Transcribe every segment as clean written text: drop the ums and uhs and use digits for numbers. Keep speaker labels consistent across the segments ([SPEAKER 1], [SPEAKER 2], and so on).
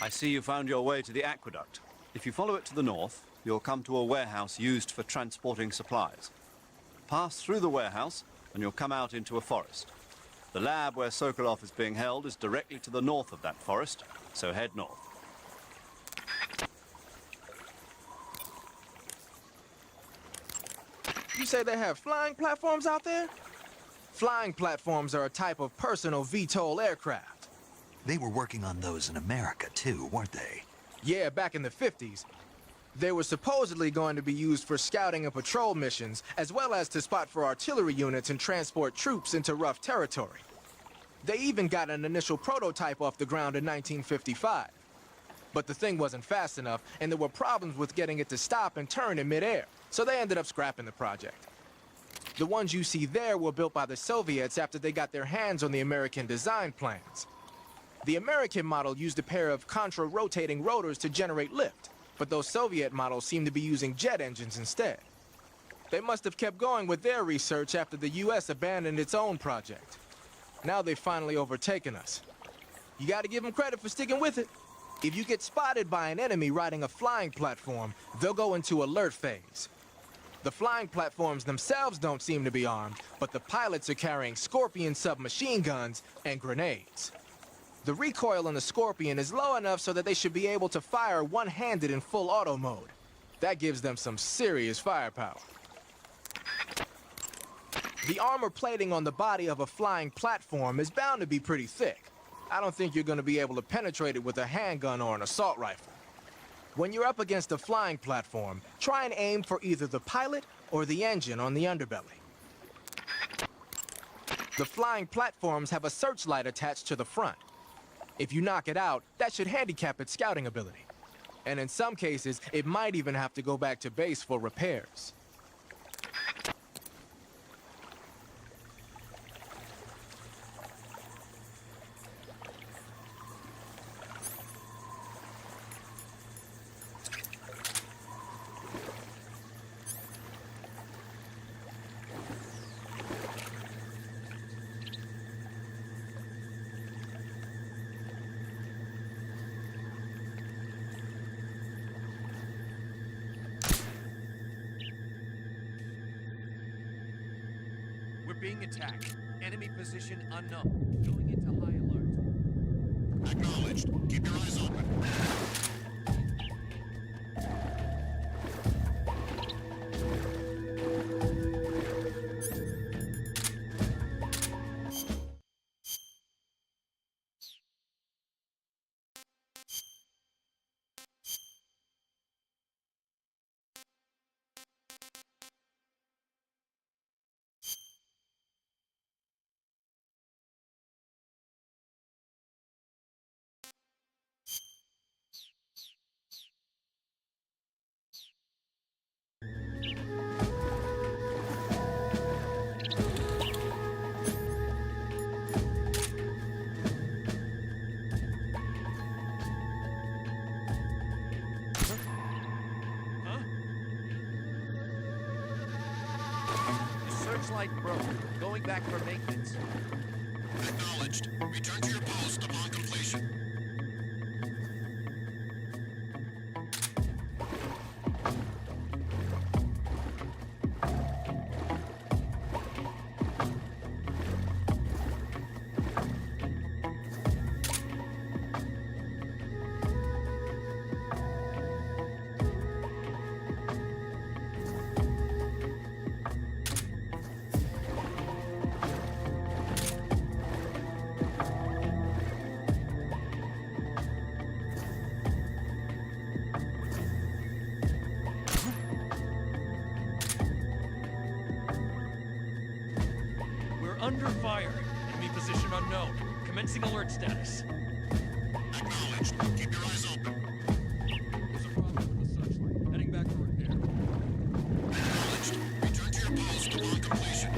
[SPEAKER 1] I see you found your way to the aqueduct. If you follow it to the north, you'll come to a warehouse used for transporting supplies. Pass through the warehouse, and you'll come out into a forest. The lab where Sokolov is being held is directly to the north of that forest, so head north.
[SPEAKER 2] You say they have flying platforms out there? Flying platforms are a type of personal VTOL aircraft.
[SPEAKER 3] They were working on those in America, too, weren't they?
[SPEAKER 2] Yeah, back in the 50s. They were supposedly going to be used for scouting and patrol missions, as well as to spot for artillery units and transport troops into rough territory. They even got an initial prototype off the ground in 1955. But the thing wasn't fast enough, and there were problems with getting it to stop and turn in midair, so they ended up scrapping the project. The ones you see there were built by the Soviets after they got their hands on the American design plans. The American model used a pair of contra-rotating rotors to generate lift, but those Soviet models seem to be using jet engines instead. They must have kept going with their research after the US abandoned its own project. Now they've finally overtaken us. You gotta give them credit for sticking with it. If you get spotted by an enemy riding a flying platform, they'll go into alert phase. The flying platforms themselves don't seem to be armed, but the pilots are carrying Scorpion submachine guns and grenades. The recoil on the Scorpion is low enough so that they should be able to fire one-handed in full auto mode. That gives them some serious firepower. The armor plating on the body of a flying platform is bound to be pretty thick. I don't think you're going to be able to penetrate it with a handgun or an assault rifle. When you're up against a flying platform, try and aim for either the pilot or the engine on the underbelly. The flying platforms have a searchlight attached to the front. If you knock it out, that should handicap its scouting ability. And in some cases, it might even have to go back to base for repairs.
[SPEAKER 4] We're being attacked. Enemy position unknown. Going into high alert.
[SPEAKER 5] Acknowledged. Keep your eyes open.
[SPEAKER 4] Searchlight broke. Going back for maintenance.
[SPEAKER 5] Acknowledged. Return to your post upon completion.
[SPEAKER 4] Under fire. Enemy position unknown. Commencing alert status.
[SPEAKER 5] Acknowledged. Keep your eyes open.
[SPEAKER 4] There's a problem with the searchlight. Heading back for repair.
[SPEAKER 5] Acknowledged. Return to your post upon completion.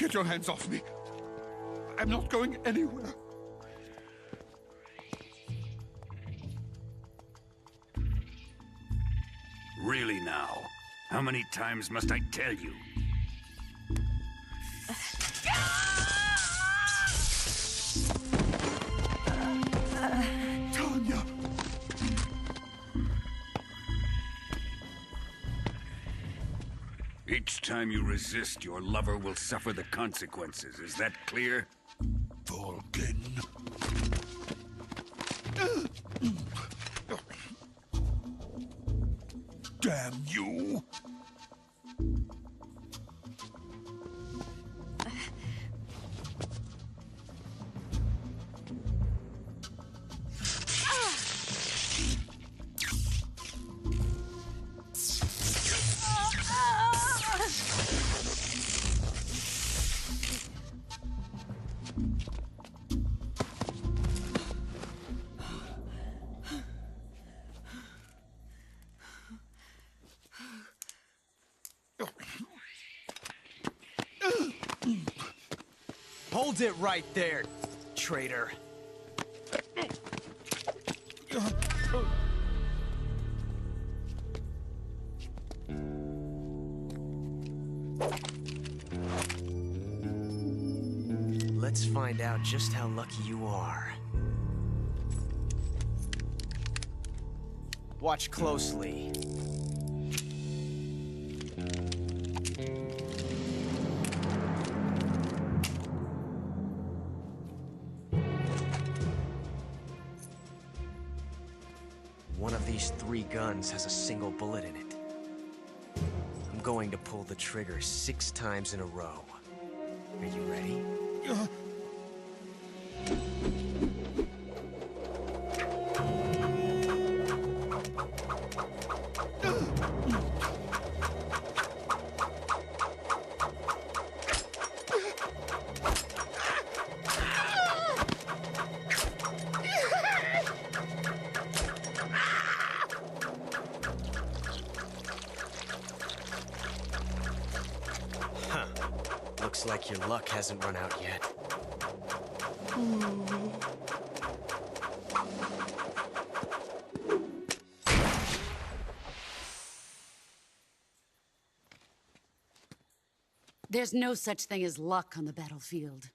[SPEAKER 5] Get your hands off me. I'm not going anywhere.
[SPEAKER 6] Really now? How many times must I tell you?
[SPEAKER 5] Tanya!
[SPEAKER 6] Each time you resist, your lover will suffer the consequences. Is that clear?
[SPEAKER 5] Vulcan. Damn you!
[SPEAKER 2] Hold it right there, traitor. Let's find out just how lucky you are. Watch closely. One of these 3 guns has a single bullet in it. I'm going to pull the trigger 6 times in a row. Are you ready? Looks like your luck hasn't run out yet.
[SPEAKER 7] There's no such thing as luck on the battlefield.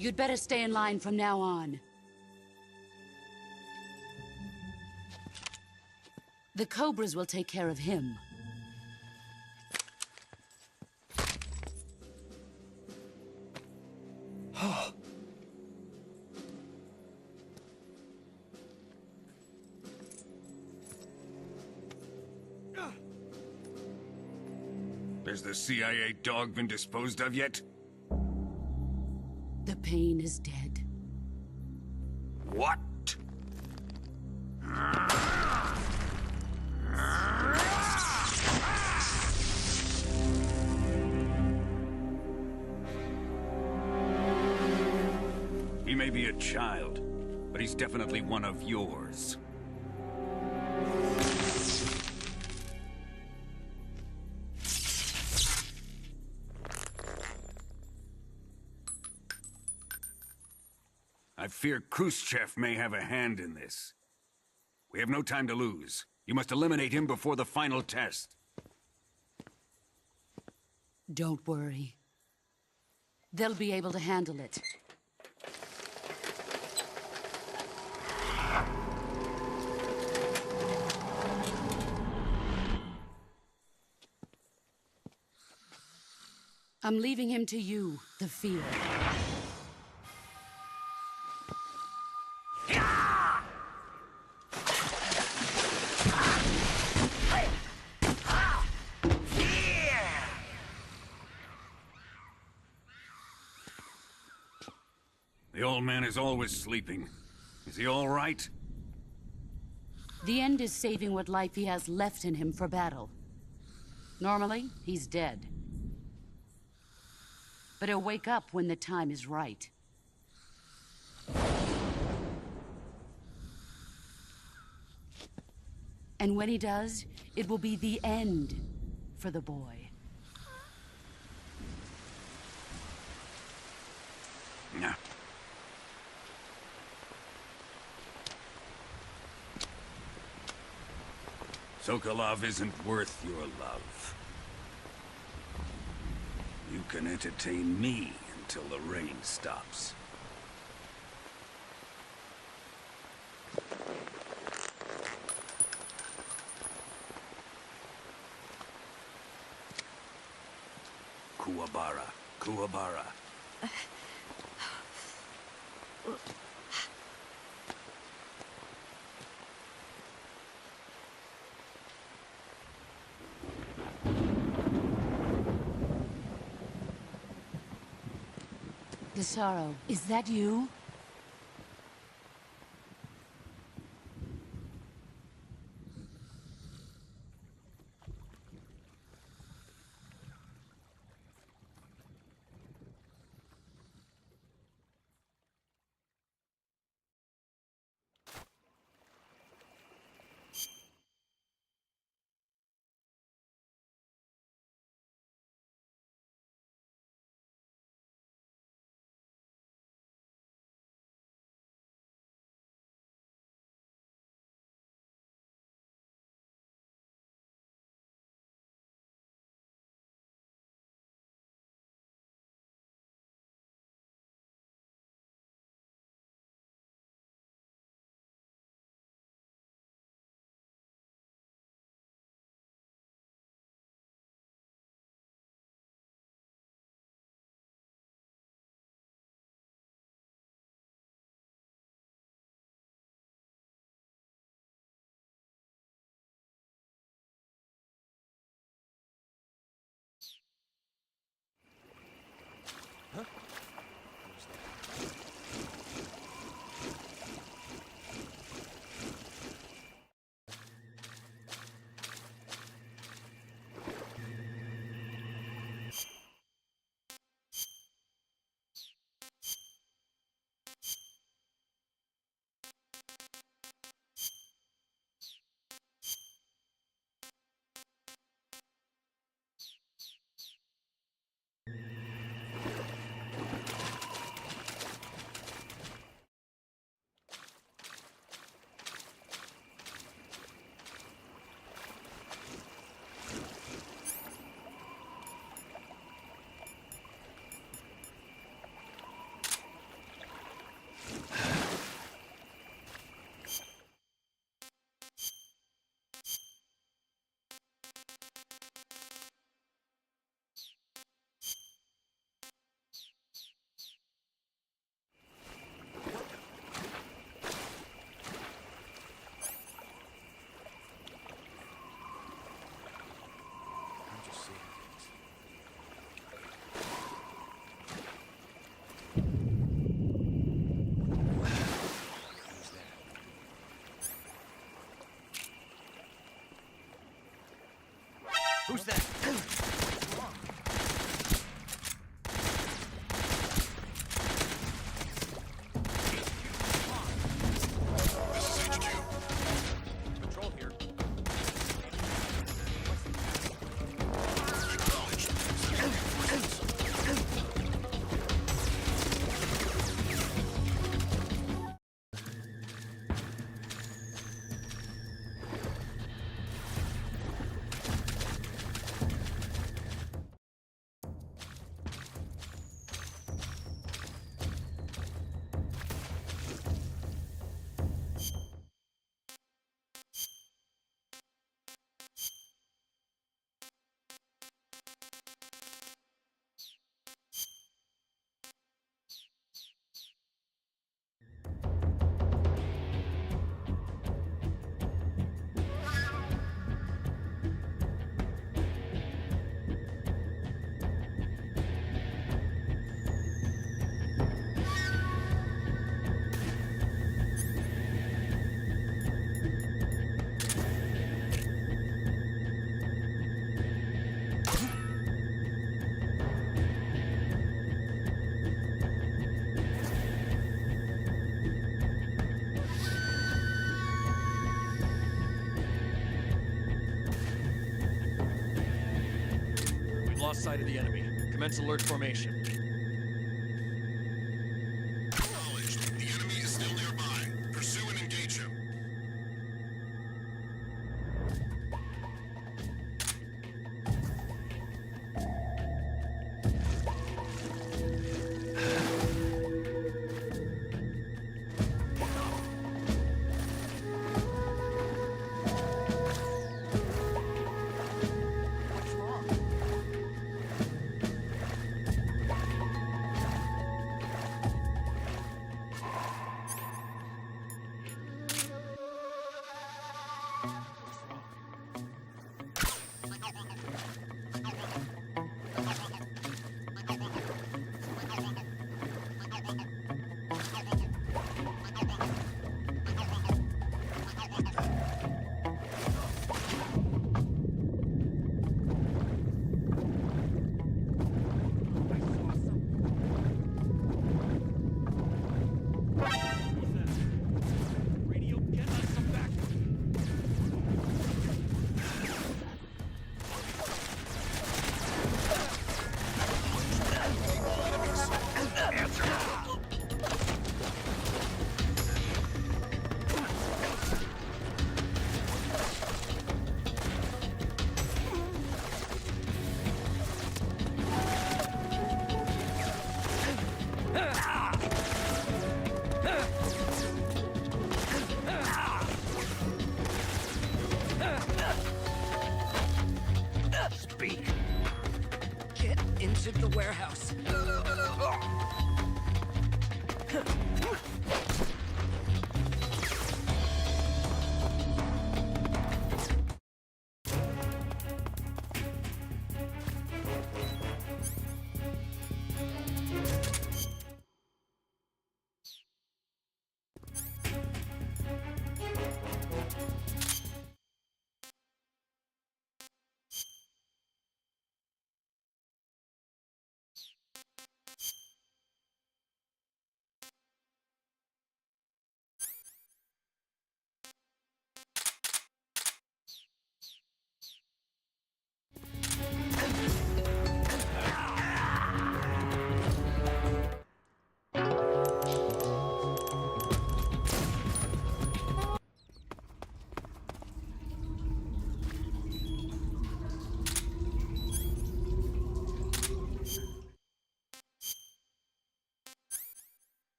[SPEAKER 7] You'd better stay in line from now on. The Cobras will take care of him.
[SPEAKER 6] Has the CIA dog been disposed of yet?
[SPEAKER 7] The pain is dead.
[SPEAKER 6] What? He may be a child, but he's definitely one of yours. I fear Khrushchev may have a hand in this. We have no time to lose. You must eliminate him before the final test.
[SPEAKER 7] Don't worry. They'll be able to handle it. I'm leaving him to you, the field.
[SPEAKER 6] The old man is always sleeping. Is he all right?
[SPEAKER 7] The end is saving what life he has left in him for battle. Normally, he's dead. But he'll wake up when the time is right. And when he does, it will be the end for the boy.
[SPEAKER 6] Nah. Sokolov isn't worth your love. You can entertain me until the rain stops. Kuwabara. Kuwabara.
[SPEAKER 7] Desaro, is that you?
[SPEAKER 4] Who's that?
[SPEAKER 5] This is HQ.
[SPEAKER 4] Patrol here.
[SPEAKER 5] Acknowledged.
[SPEAKER 4] lost sight of the enemy. Commence alert formation.
[SPEAKER 5] Acknowledged. The enemy is still nearby. Pursue and engage him.
[SPEAKER 7] What's wrong?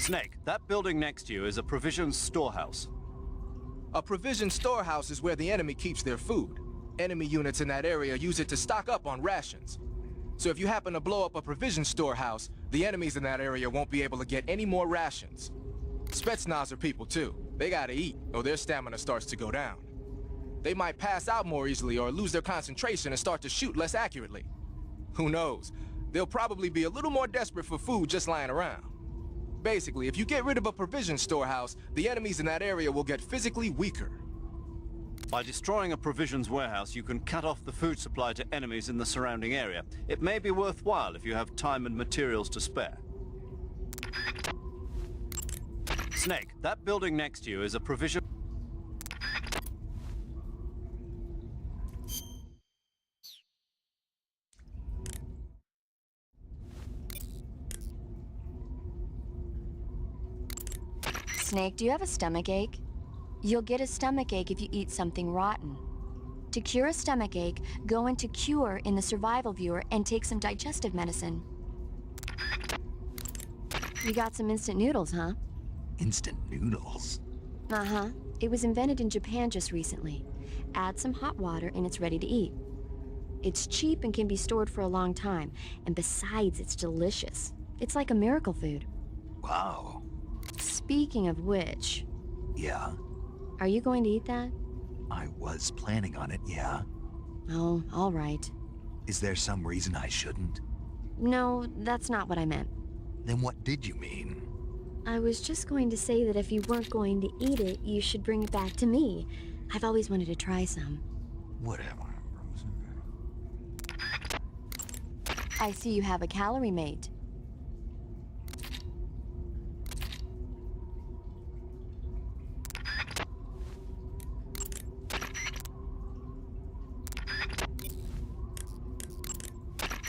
[SPEAKER 1] Snake, that building next to you is a provisions storehouse.
[SPEAKER 2] A provision storehouse is where the enemy keeps their food. Enemy units in that area use it to stock up on rations. So if you happen to blow up a provision storehouse, the enemies in that area won't be able to get any more rations. Spetsnaz are people too. They gotta eat, or their stamina starts to go down. They might pass out more easily or lose their concentration and start to shoot less accurately. Who knows? They'll probably be a little more desperate for food just lying around. Basically, if you get rid of a provision storehouse, the enemies in that area will get physically weaker.
[SPEAKER 1] By destroying a provisions warehouse, you can cut off the food supply to enemies in the surrounding area. It may be worthwhile if you have time and materials to spare. Snake, that building next to you is a provision...
[SPEAKER 8] Snake, do you have a stomach ache? You'll get a stomach ache if you eat something rotten. To cure a stomach ache, go into Cure in the survival viewer and take some digestive medicine. You got some instant noodles, huh?
[SPEAKER 3] Instant noodles?
[SPEAKER 8] Uh-huh. It was invented in Japan just recently. Add some hot water and it's ready to eat. It's cheap and can be stored for a long time, and besides, it's delicious. It's like a miracle food.
[SPEAKER 3] Wow.
[SPEAKER 8] Speaking of which...
[SPEAKER 3] Yeah?
[SPEAKER 8] Are you going to eat that?
[SPEAKER 3] I was planning on it, yeah.
[SPEAKER 8] Oh, all right.
[SPEAKER 3] Is there some reason I shouldn't?
[SPEAKER 8] No, that's not what I meant.
[SPEAKER 3] Then what did you mean?
[SPEAKER 8] I was just going to say that if you weren't going to eat it, you should bring it back to me. I've always wanted to try some.
[SPEAKER 3] Whatever.
[SPEAKER 8] I see you have a calorie mate.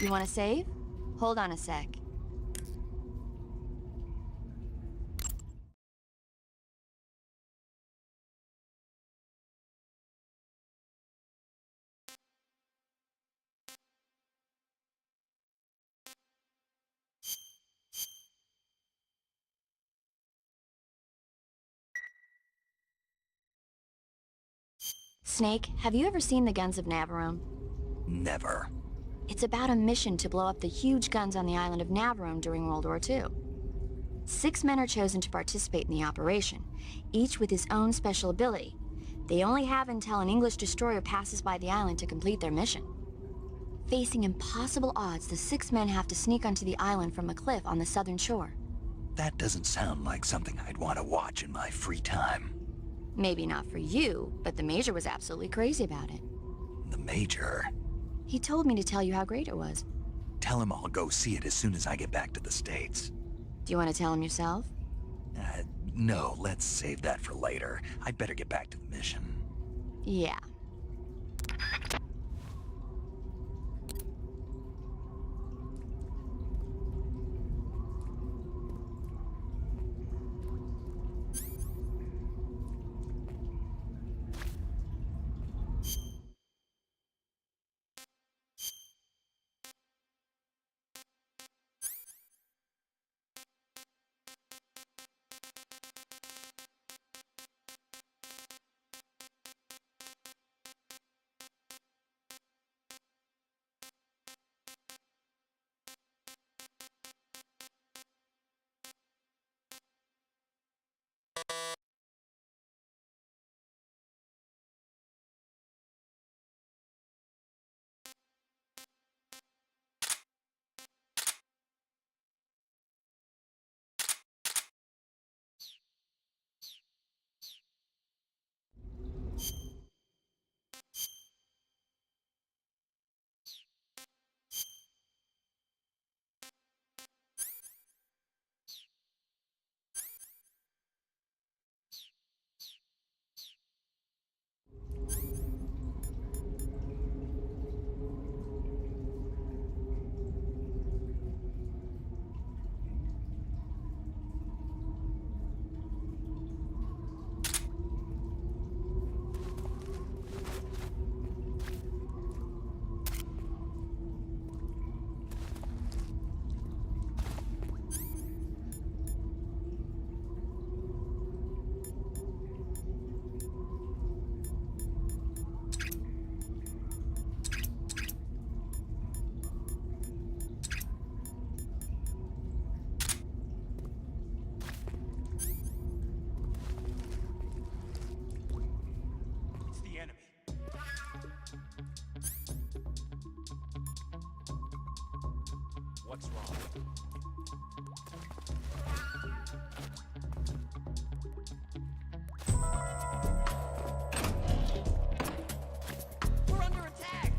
[SPEAKER 8] You want to save? Hold on a sec. Snake, have you ever seen the Guns of Navarone?
[SPEAKER 3] Never.
[SPEAKER 8] It's about a mission to blow up the huge guns on the island of Navarone during World War II. 6 men are chosen to participate in the operation, each with his own special ability. They only have until an English destroyer passes by the island to complete their mission. Facing impossible odds, the 6 men have to sneak onto the island from a cliff on the southern shore.
[SPEAKER 3] That doesn't sound like something I'd want to watch in my free time.
[SPEAKER 8] Maybe not for you, but the Major was absolutely crazy about it.
[SPEAKER 3] The Major?
[SPEAKER 8] He told me to tell you how great it was.
[SPEAKER 3] Tell him I'll go see it as soon as I get back to the States.
[SPEAKER 8] Do you want to tell him yourself?
[SPEAKER 3] No, let's save that for later. I'd better get back to the mission.
[SPEAKER 8] Yeah.
[SPEAKER 2] What's wrong?
[SPEAKER 9] We're under attack!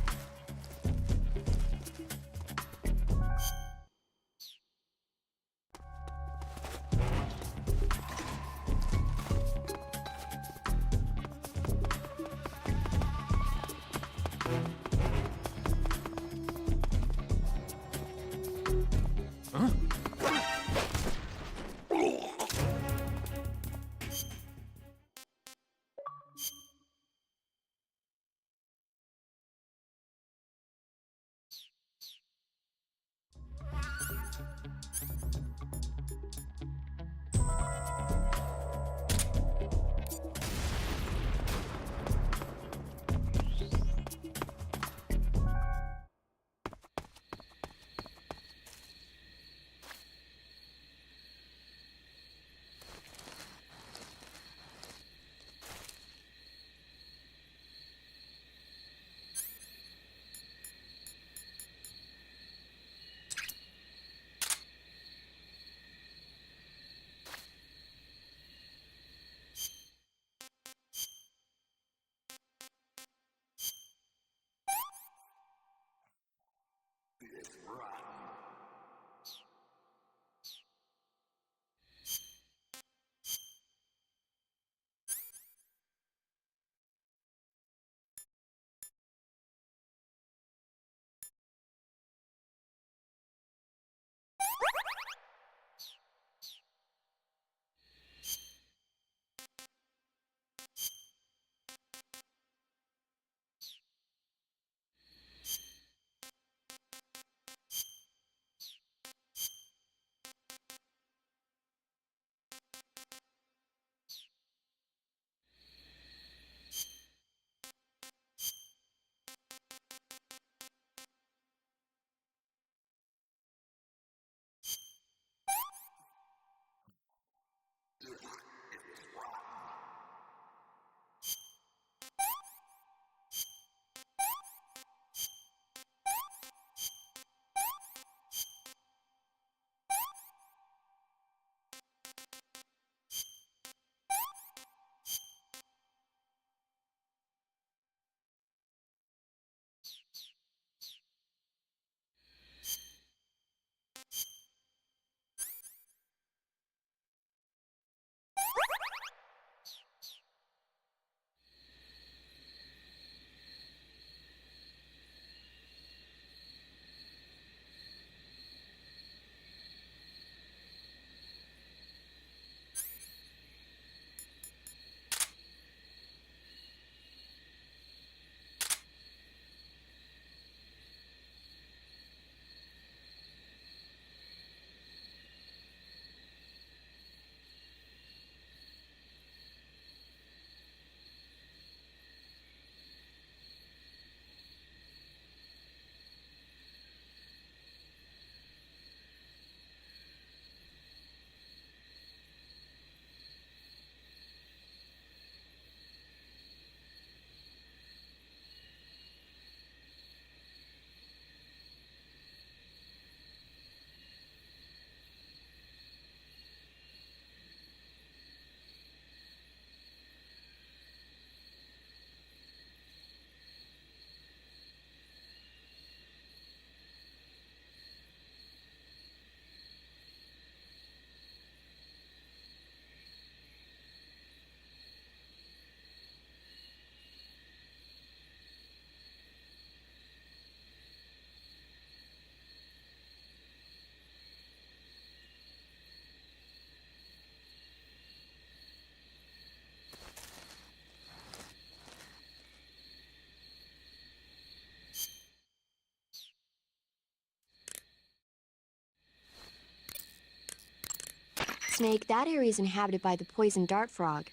[SPEAKER 8] Snake, that area is inhabited by the poison dart frog.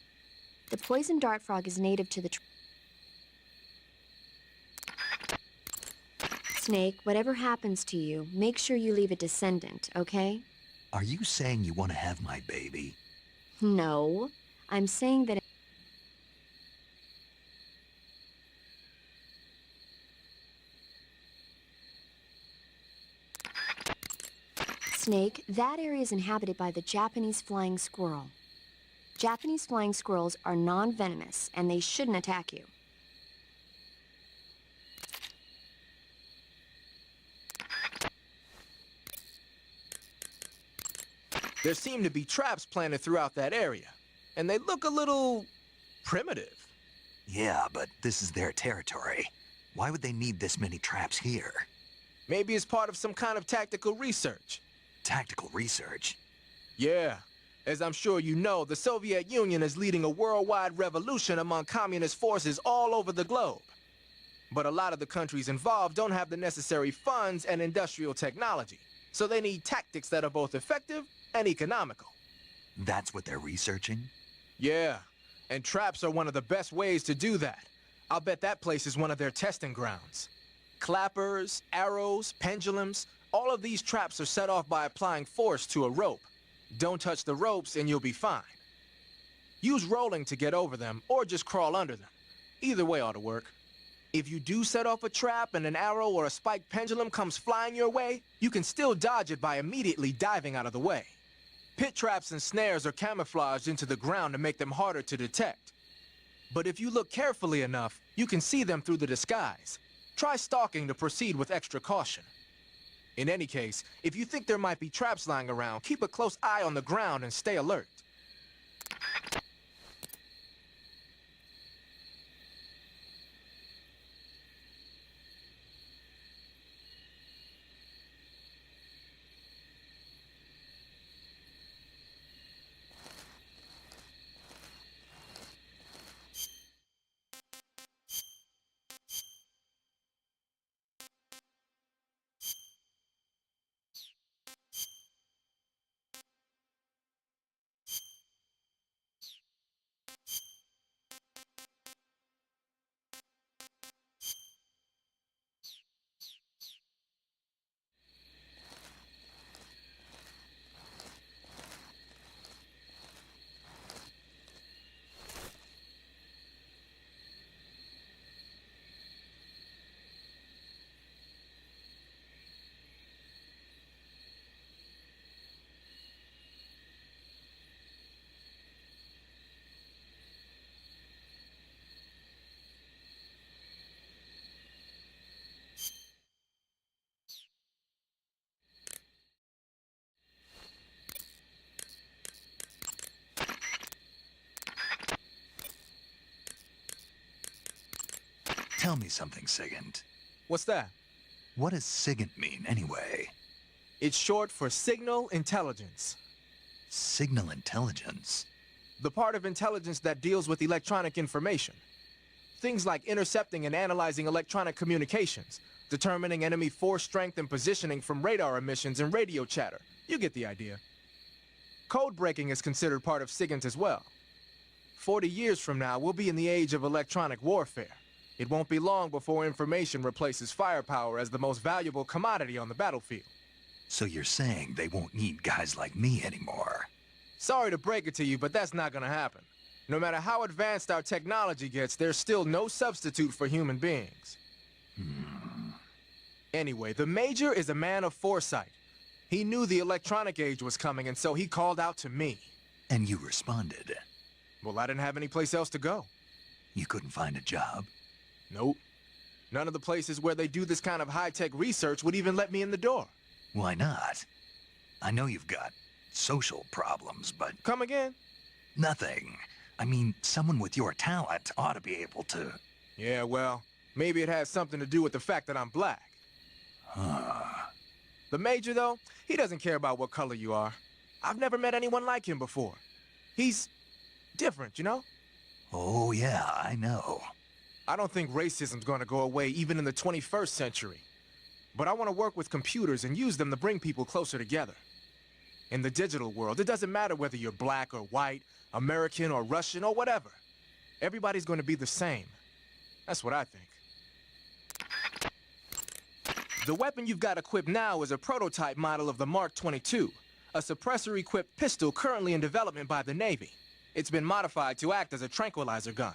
[SPEAKER 8] The poison dart frog is native to the... Snake, whatever happens to you, make sure you leave a descendant, okay?
[SPEAKER 3] Are you saying you want to have my baby?
[SPEAKER 8] No. I'm saying that... Snake, that area is inhabited by the Japanese flying squirrel. Japanese flying squirrels are non-venomous, and they shouldn't attack you.
[SPEAKER 2] There seem to be traps planted throughout that area, and they look a little primitive.
[SPEAKER 3] Yeah, but this is their territory. Why would they need this many traps here?
[SPEAKER 2] Maybe it's part of some kind of tactical research.
[SPEAKER 3] Tactical research?
[SPEAKER 2] Yeah. As I'm sure you know, the Soviet Union is leading a worldwide revolution among communist forces all over the globe. But a lot of the countries involved don't have the necessary funds and industrial technology, so they need tactics that are both effective and economical.
[SPEAKER 3] That's what they're researching?
[SPEAKER 2] Yeah, and traps are one of the best ways to do that. I'll bet that place is one of their testing grounds. Clappers, arrows, pendulums, all of these traps are set off by applying force to a rope. Don't touch the ropes and you'll be fine. Use rolling to get over them, or just crawl under them. Either way ought to work. If you do set off a trap and an arrow or a spiked pendulum comes flying your way, you can still dodge it by immediately diving out of the way. Pit traps and snares are camouflaged into the ground to make them harder to detect. But if you look carefully enough, you can see them through the disguise. Try stalking to proceed with extra caution. In any case, if you think there might be traps lying around, keep a close eye on the ground and stay alert.
[SPEAKER 3] Tell me something, Sigint.
[SPEAKER 2] What's that?
[SPEAKER 3] What does Sigint mean, anyway?
[SPEAKER 2] It's short for signal intelligence.
[SPEAKER 3] Signal intelligence?
[SPEAKER 2] The part of intelligence that deals with electronic information. Things like intercepting and analyzing electronic communications, determining enemy force strength and positioning from radar emissions and radio chatter. You get the idea. Code breaking is considered part of SIGINT as well. 40 years from now, we'll be in the age of electronic warfare. It won't be long before information replaces firepower as the most valuable commodity on the battlefield.
[SPEAKER 3] So you're saying they won't need guys like me anymore?
[SPEAKER 2] Sorry to break it to you, but that's not gonna happen. No matter how advanced our technology gets, there's still no substitute for human beings. Anyway, the Major is a man of foresight. He knew the electronic age was coming, and so he called out to me.
[SPEAKER 3] And you responded?
[SPEAKER 2] Well, I didn't have any place else to go.
[SPEAKER 3] You couldn't find a job?
[SPEAKER 2] Nope. None of the places where they do this kind of high-tech research would even let me in the door.
[SPEAKER 3] Why not? I know you've got social problems, but...
[SPEAKER 2] Come again?
[SPEAKER 3] Nothing. I mean, someone with your talent ought to be able to...
[SPEAKER 2] Yeah, well, maybe it has something to do with the fact that I'm black. The Major, though, he doesn't care about what color you are. I've never met anyone like him before. He's different, you know?
[SPEAKER 3] Oh, yeah, I know.
[SPEAKER 2] I don't think racism's gonna go away even in the 21st century. But I want to work with computers and use them to bring people closer together. In the digital world, it doesn't matter whether you're black or white, American or Russian or whatever. Everybody's gonna be the same. That's what I think. The weapon you've got equipped now is a prototype model of the Mark 22, a suppressor-equipped pistol currently in development by the Navy. It's been modified to act as a tranquilizer gun.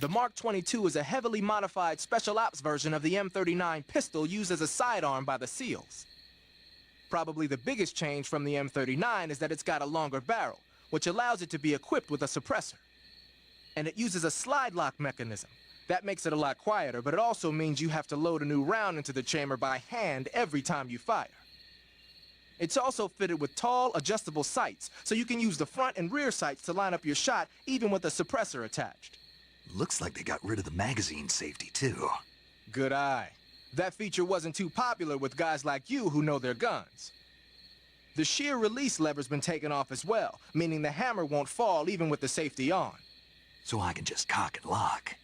[SPEAKER 2] The Mark 22 is a heavily modified special ops version of the M39 pistol used as a sidearm by the SEALs. Probably the biggest change from the M39 is that it's got a longer barrel, which allows it to be equipped with a suppressor. And it uses a slide lock mechanism. That makes it a lot quieter, but it also means you have to load a new round into the chamber by hand every time you fire. It's also fitted with tall, adjustable sights, so you can use the front and rear sights to line up your shot, even with a suppressor attached.
[SPEAKER 3] Looks like they got rid of the magazine safety, too.
[SPEAKER 2] Good eye. That feature wasn't too popular with guys like you who know their guns. The shear release lever's been taken off as well, meaning the hammer won't fall even with the safety on.
[SPEAKER 3] So I can just cock and lock.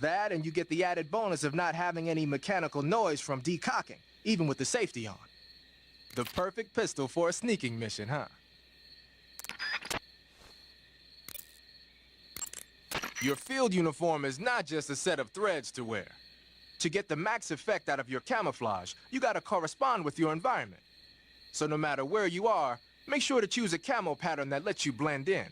[SPEAKER 2] That, and you get the added bonus of not having any mechanical noise from decocking, even with the safety on. The perfect pistol for a sneaking mission, huh? Your field uniform is not just a set of threads to wear. To get the max effect out of your camouflage, you gotta correspond with your environment. So no matter where you are, make sure to choose a camo pattern that lets you blend in.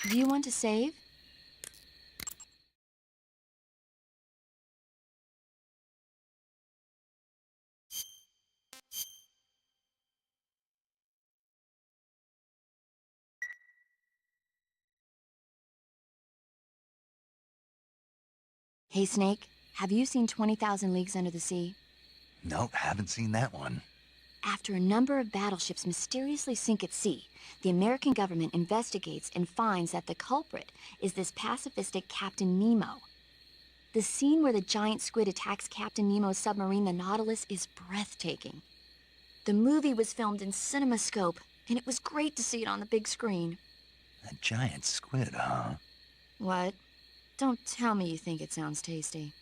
[SPEAKER 8] Do you want to save? Hey, Snake, have you seen 20,000 Leagues Under the Sea?
[SPEAKER 3] Nope, haven't seen that one.
[SPEAKER 8] After a number of battleships mysteriously sink at sea, the American government investigates and finds that the culprit is this pacifistic Captain Nemo. The scene where the giant squid attacks Captain Nemo's submarine, the Nautilus, is breathtaking. The movie was filmed in CinemaScope, and it was great to see it on the big screen.
[SPEAKER 3] A giant squid, huh?
[SPEAKER 8] What? Don't tell me you think it sounds tasty.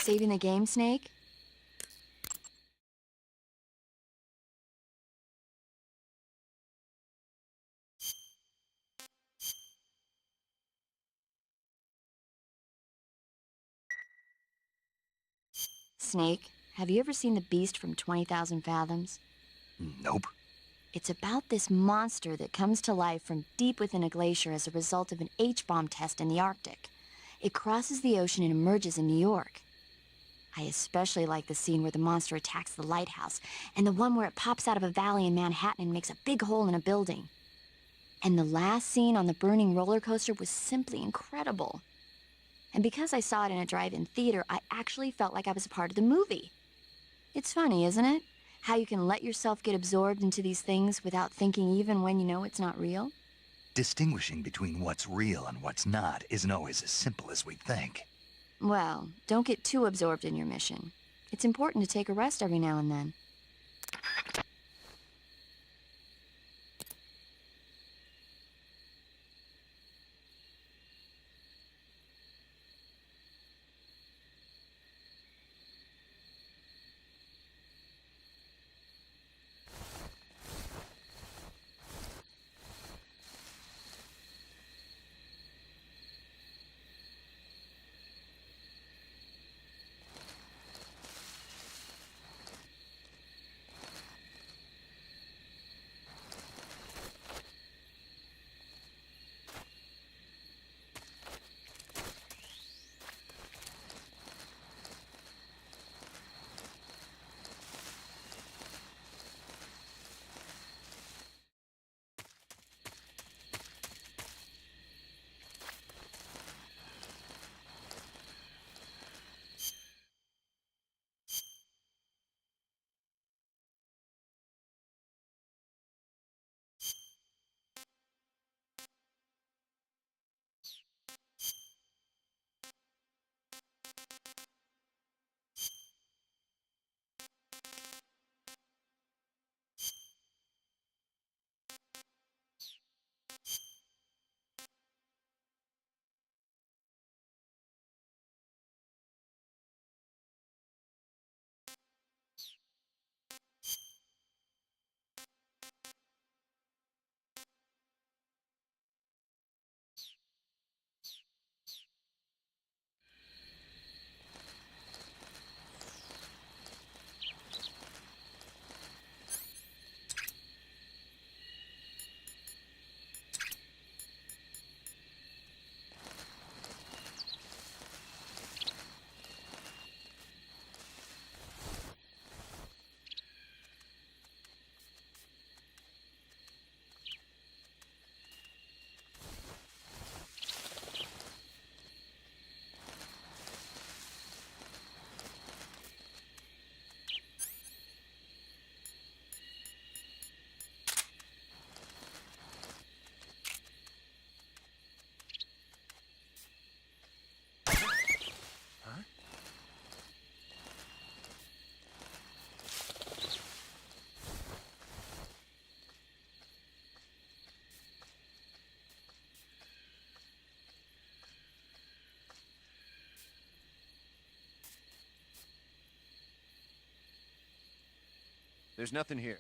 [SPEAKER 8] Saving the game, Snake? Snake, have you ever seen The Beast from 20,000 Fathoms?
[SPEAKER 3] Nope.
[SPEAKER 8] It's about this monster that comes to life from deep within a glacier as a result of an H-bomb test in the Arctic. It crosses the ocean and emerges in New York. I especially like the scene where the monster attacks the lighthouse, and the one where it pops out of a valley in Manhattan and makes a big hole in a building. And the last scene on the burning roller coaster was simply incredible. And because I saw it in a drive-in theater, I actually felt like I was a part of the movie. It's funny, isn't it? How you can let yourself get absorbed into these things without thinking even when you know it's not real?
[SPEAKER 3] Distinguishing between what's real and what's not isn't always as simple as we think.
[SPEAKER 8] Well, don't get too absorbed in your mission. It's important to take a rest every now and then.
[SPEAKER 4] There's nothing here.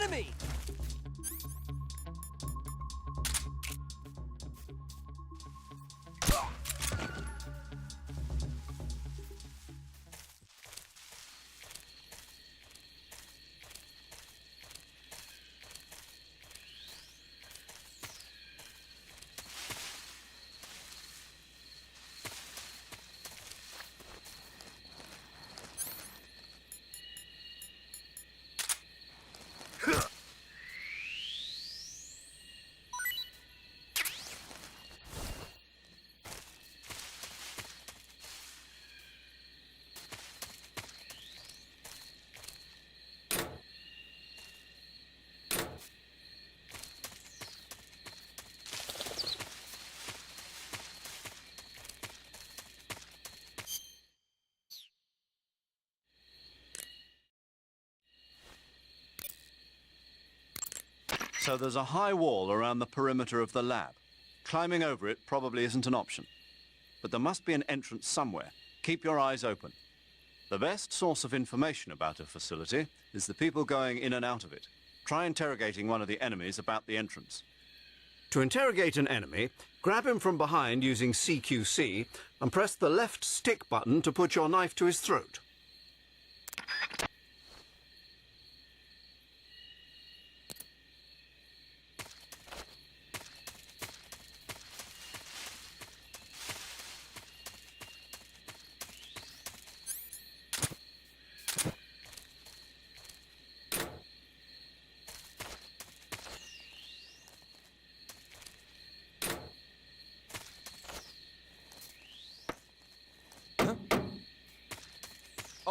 [SPEAKER 9] enemy!
[SPEAKER 1] So there's a high wall around the perimeter of the lab. Climbing over it probably isn't an option. But there must be an entrance somewhere. Keep your eyes open. The best source of information about a facility is the people going in and out of it. Try interrogating one of the enemies about the entrance. To interrogate an enemy, grab him from behind using CQC and press the left stick button to put your knife to his throat.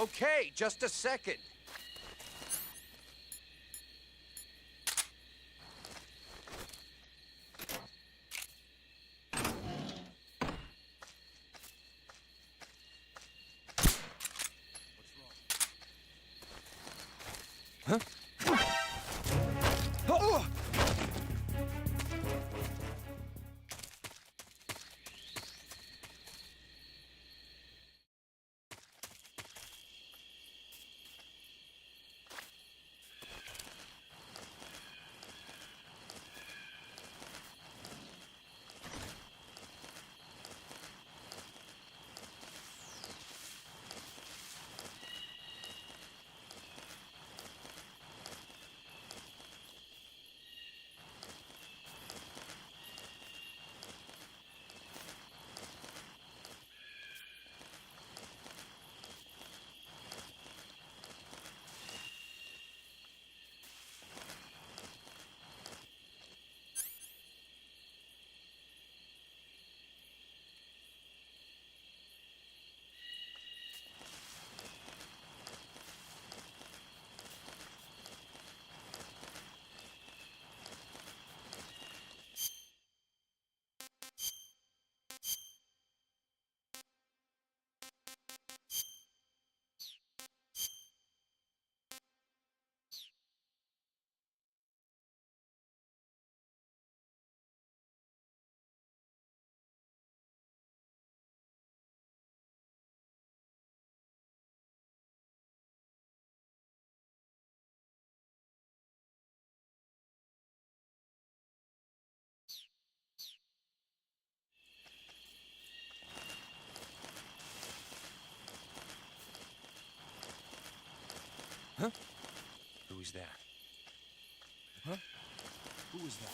[SPEAKER 4] Okay, just a second.
[SPEAKER 9] Huh? Who's that? Huh? Who was that?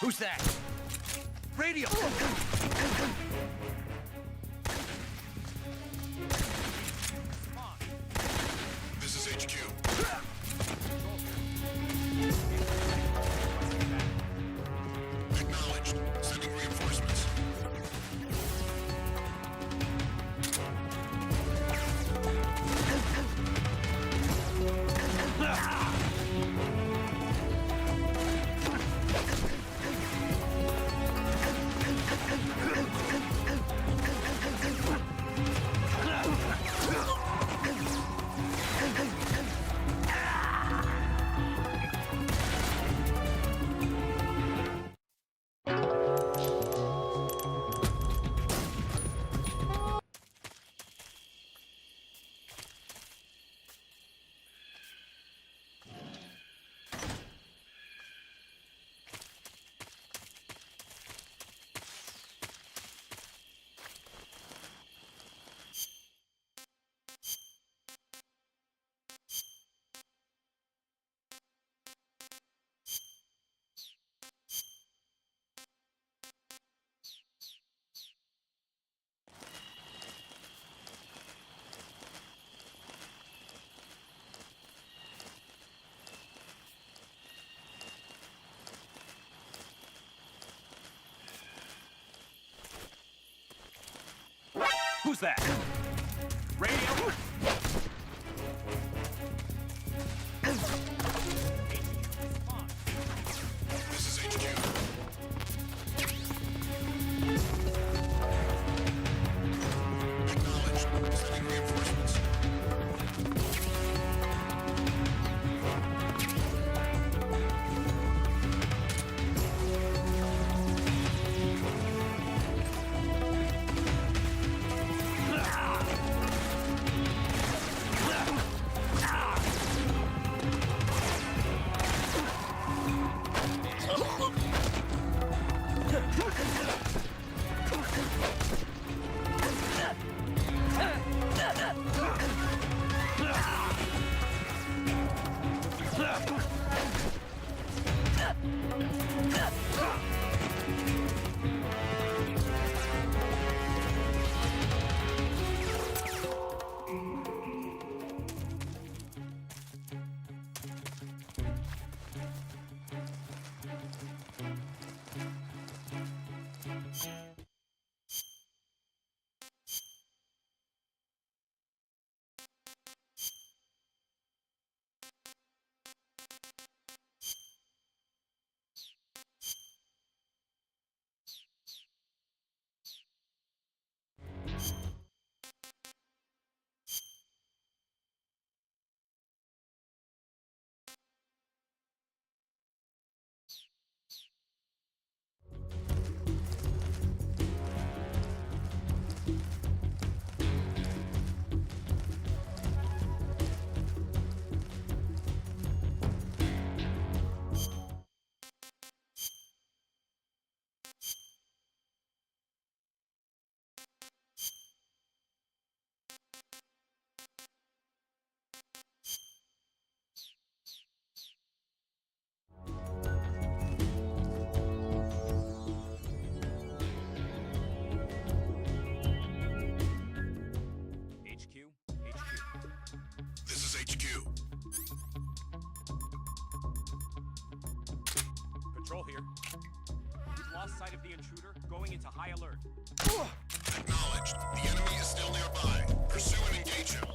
[SPEAKER 9] Who's that? Radio!
[SPEAKER 5] This is HQ. Acknowledged. Sending reinforcements.
[SPEAKER 9] Who's that? Radio?
[SPEAKER 5] This is HQ. Acknowledged. Sending reinforcements. This is HQ.
[SPEAKER 9] Patrol here. We've lost sight of the intruder, going into high alert.
[SPEAKER 5] Acknowledged. The enemy is still nearby. Pursue and engage him.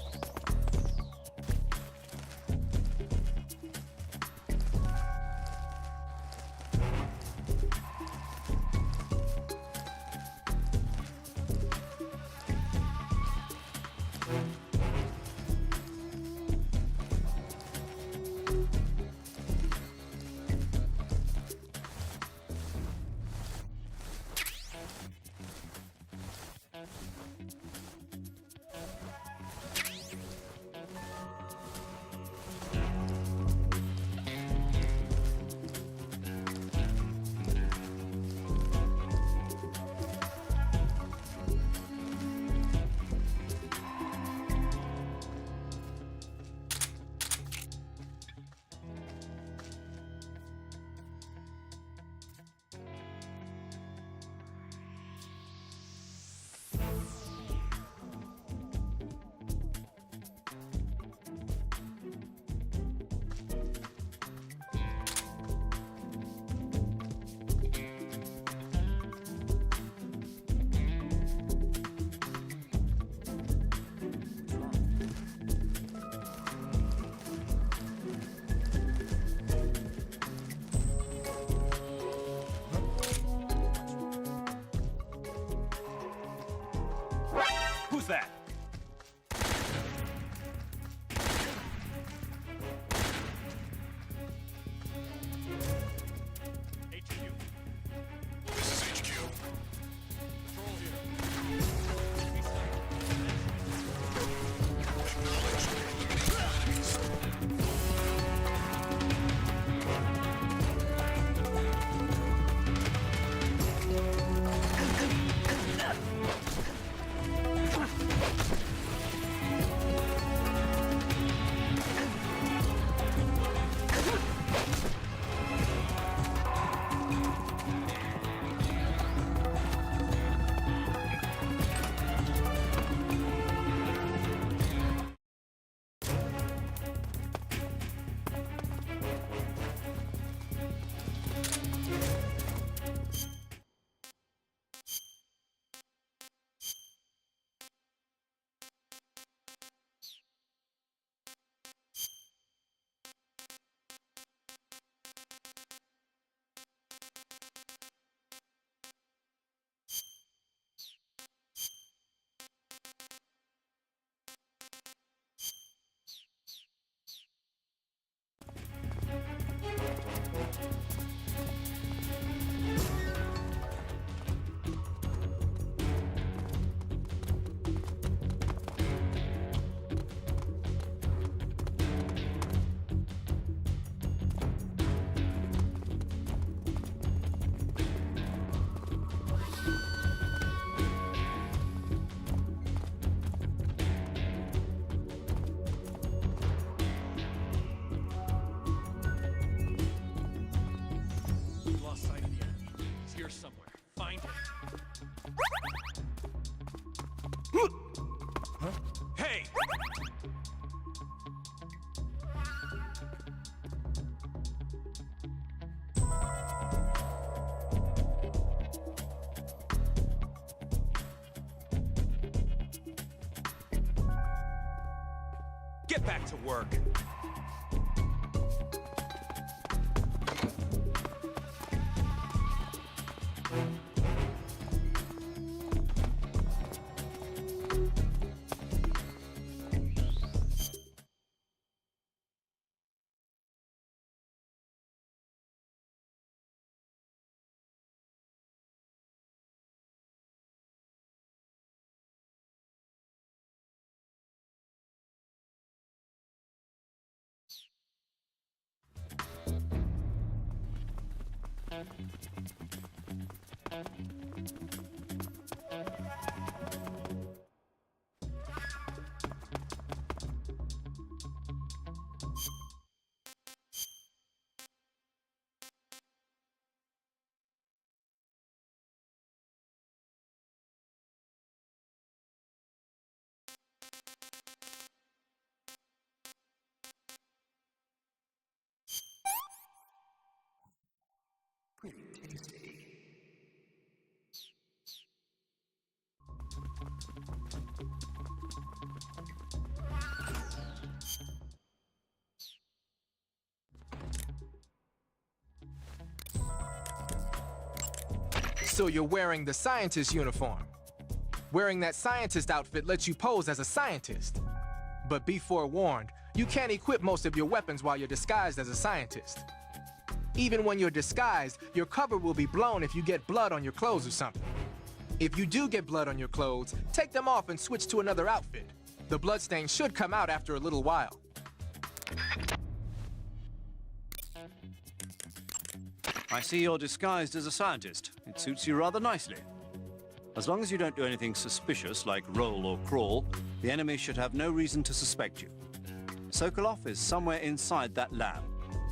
[SPEAKER 9] Hey! Get back to work.
[SPEAKER 2] So you're wearing the scientist uniform. Wearing that scientist outfit lets you pose as a scientist. But be forewarned, you can't equip most of your weapons while you're disguised as a scientist. Even when you're disguised, your cover will be blown if you get blood on your clothes or something. If you do get blood on your clothes, take them off and switch to another outfit. The bloodstain should come out after a little while.
[SPEAKER 1] I see you're disguised as a scientist. It suits you rather nicely. As long as you don't do anything suspicious like roll or crawl, the enemy should have no reason to suspect you. Sokolov is somewhere inside that lab.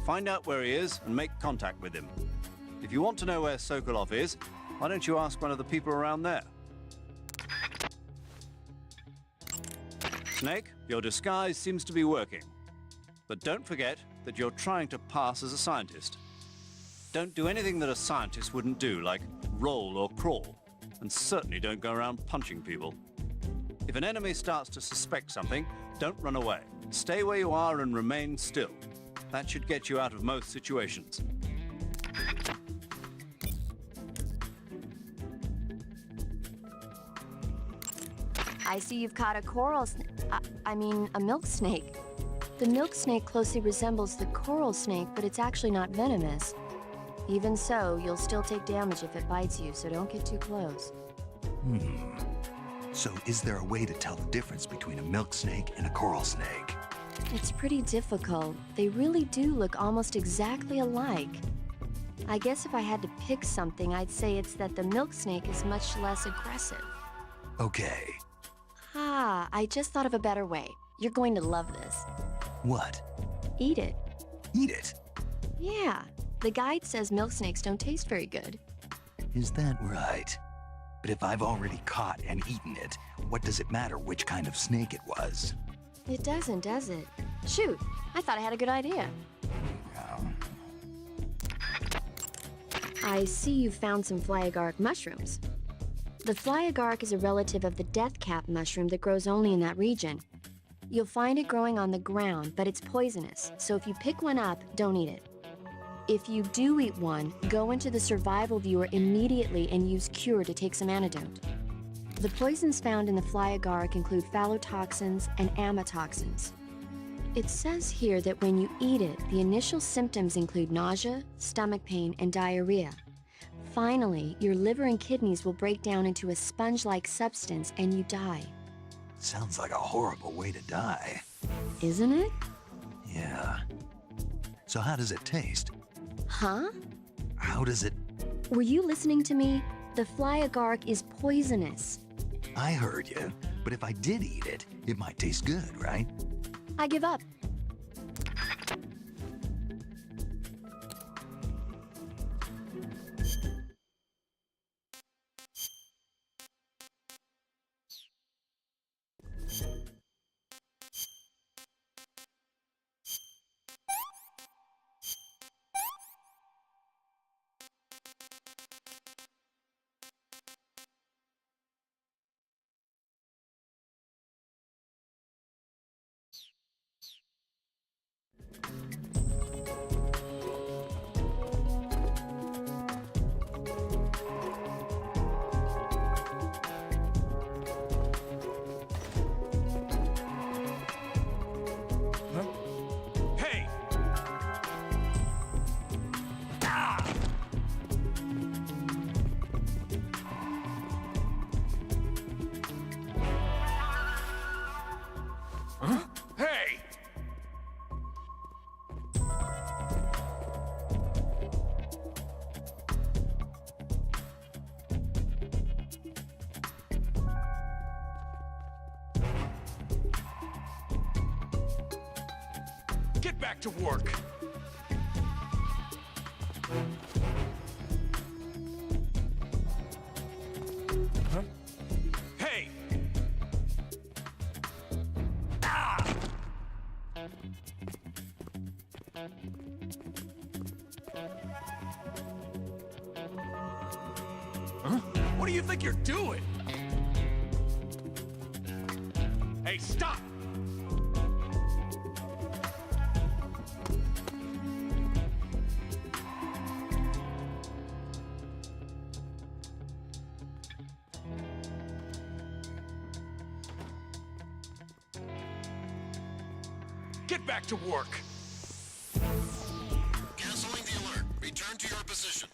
[SPEAKER 1] Find out where he is and make contact with him. If you want to know where Sokolov is, why don't you ask one of the people around there? Snake, your disguise seems to be working. But don't forget that you're trying to pass as a scientist. Don't do anything that a scientist wouldn't do, like roll or crawl. And certainly don't go around punching people. If an enemy starts to suspect something, don't run away. Stay where you are and remain still. That should get you out of most situations.
[SPEAKER 8] I see you've caught a a milk snake. The milk snake closely resembles the coral snake, but it's actually not venomous. Even so, you'll still take damage if it bites you, so don't get too close.
[SPEAKER 3] So is there a way to tell the difference between a milk snake and a coral snake?
[SPEAKER 8] It's pretty difficult. They really do look almost exactly alike. I guess if I had to pick something, I'd say it's that the milk snake is much less aggressive.
[SPEAKER 3] Okay.
[SPEAKER 8] Ah, I just thought of a better way. You're going to love this.
[SPEAKER 3] What?
[SPEAKER 8] Eat it.
[SPEAKER 3] Eat it?
[SPEAKER 8] Yeah. The guide says milk snakes don't taste very good.
[SPEAKER 3] Is that right? But if I've already caught and eaten it, what does it matter which kind of snake it was?
[SPEAKER 8] It doesn't, does it? Shoot, I thought I had a good idea. I see you found some fly agaric mushrooms. The fly agaric is a relative of the death cap mushroom that grows only in that region. You'll find it growing on the ground, but it's poisonous, so if you pick one up, don't eat it. If you do eat one, go into the survival viewer immediately and use Cure to take some antidote. The poisons found in the fly agaric include phallotoxins and amatoxins. It says here that when you eat it, the initial symptoms include nausea, stomach pain, and diarrhea. Finally, your liver and kidneys will break down into a sponge-like substance and you die.
[SPEAKER 3] Sounds like a horrible way to die.
[SPEAKER 8] Isn't it?
[SPEAKER 3] Yeah. So how does it taste?
[SPEAKER 8] Huh?
[SPEAKER 3] How does it...
[SPEAKER 8] Were you listening to me? The fly agaric is poisonous.
[SPEAKER 3] I heard you, but if I did eat it, it might taste good, right?
[SPEAKER 8] I give up.
[SPEAKER 6] Hey!
[SPEAKER 4] Get back to work! Hey! What do you think you're doing? Hey, stop! Get back to work!
[SPEAKER 5] Canceling the alert. Return to your position.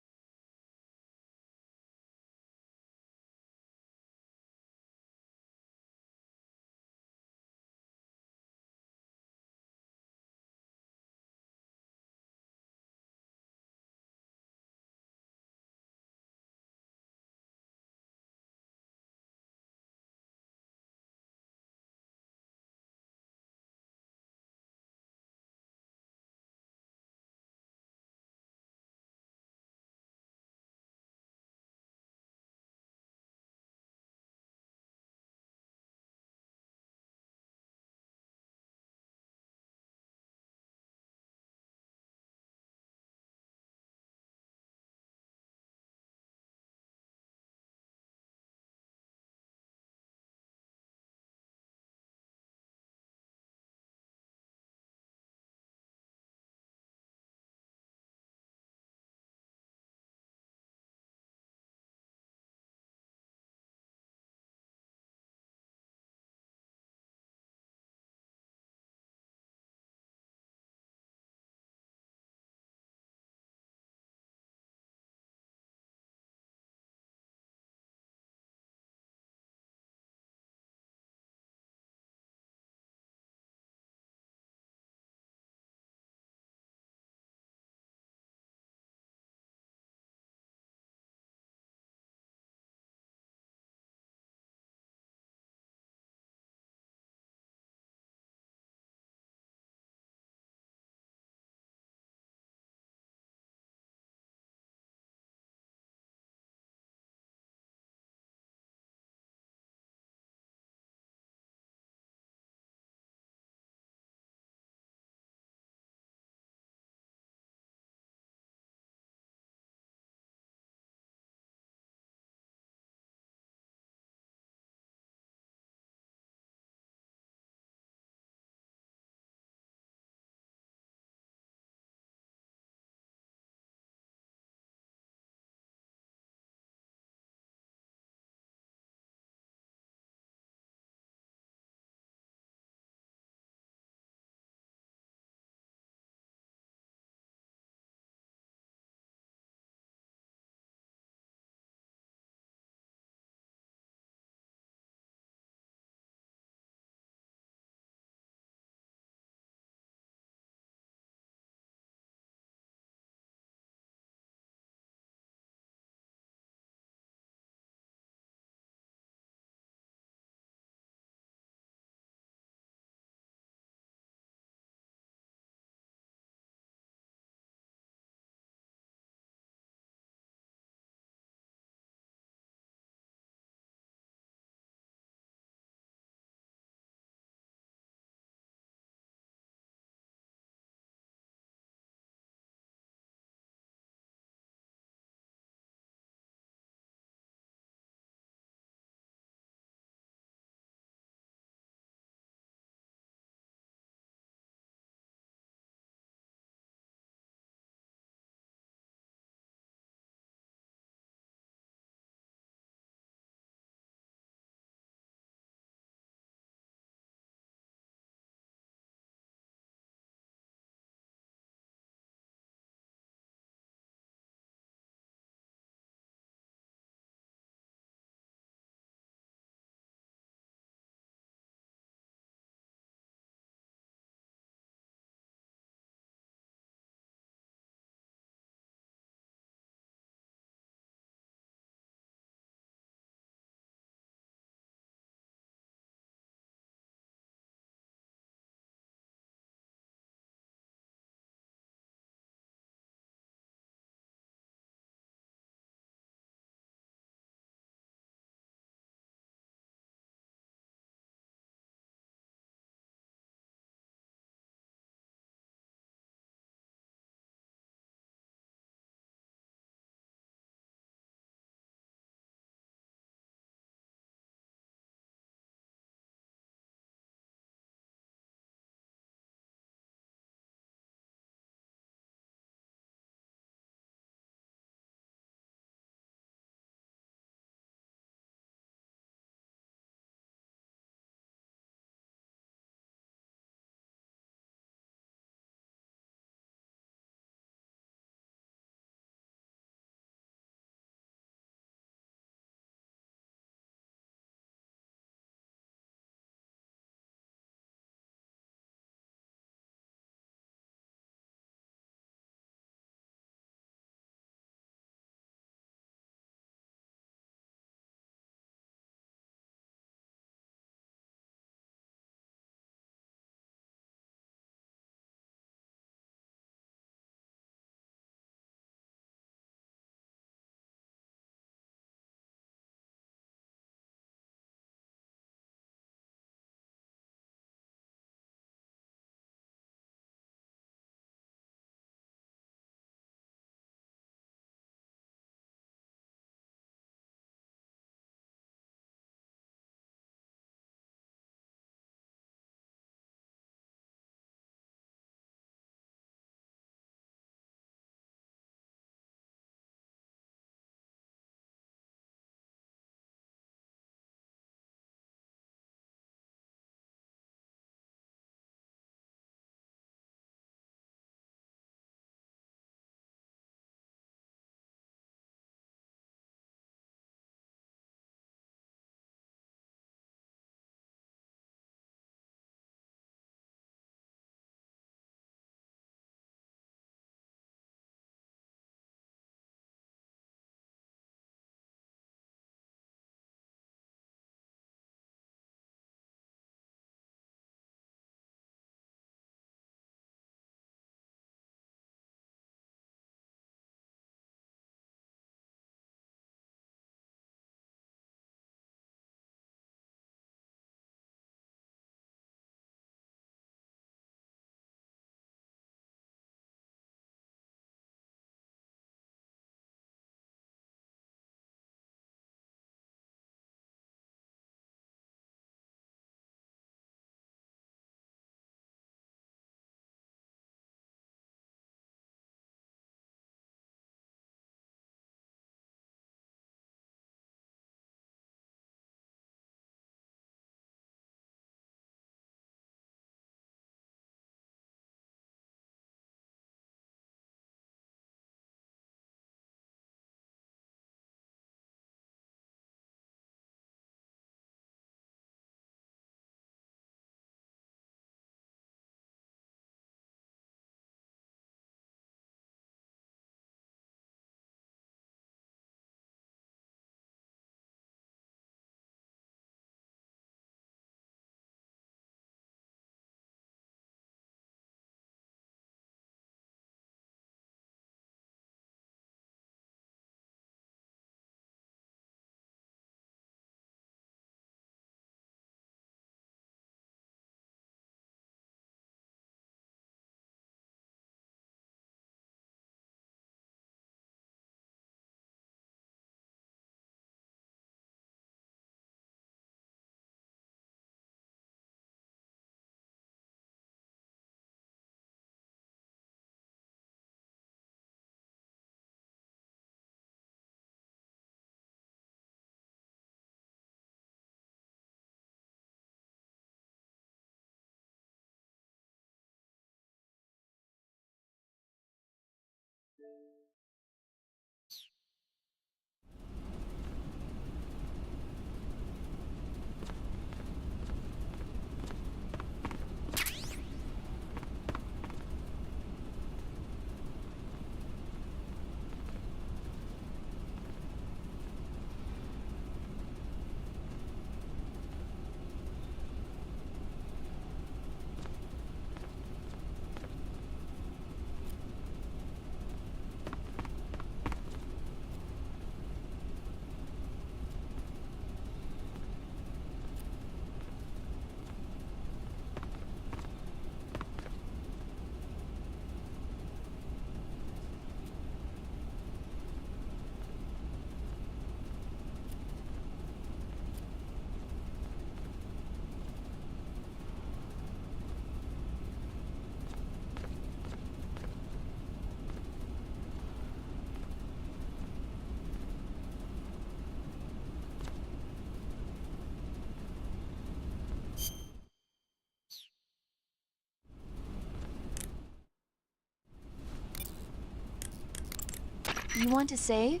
[SPEAKER 8] You want to save?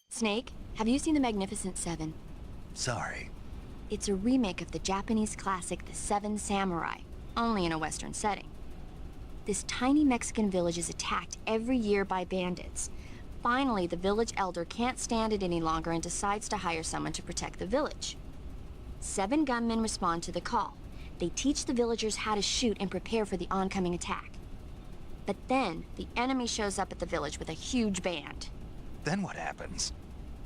[SPEAKER 8] Snake, have you seen The Magnificent Seven?
[SPEAKER 3] Sorry.
[SPEAKER 8] It's a remake of the Japanese classic The Seven Samurai, only in a Western setting. This tiny Mexican village is attacked every year by bandits. Finally, the village elder can't stand it any longer and decides to hire someone to protect the village. 7 gunmen respond to the call. They teach the villagers how to shoot and prepare for the oncoming attack. But then, the enemy shows up at the village with a huge band.
[SPEAKER 3] Then what happens?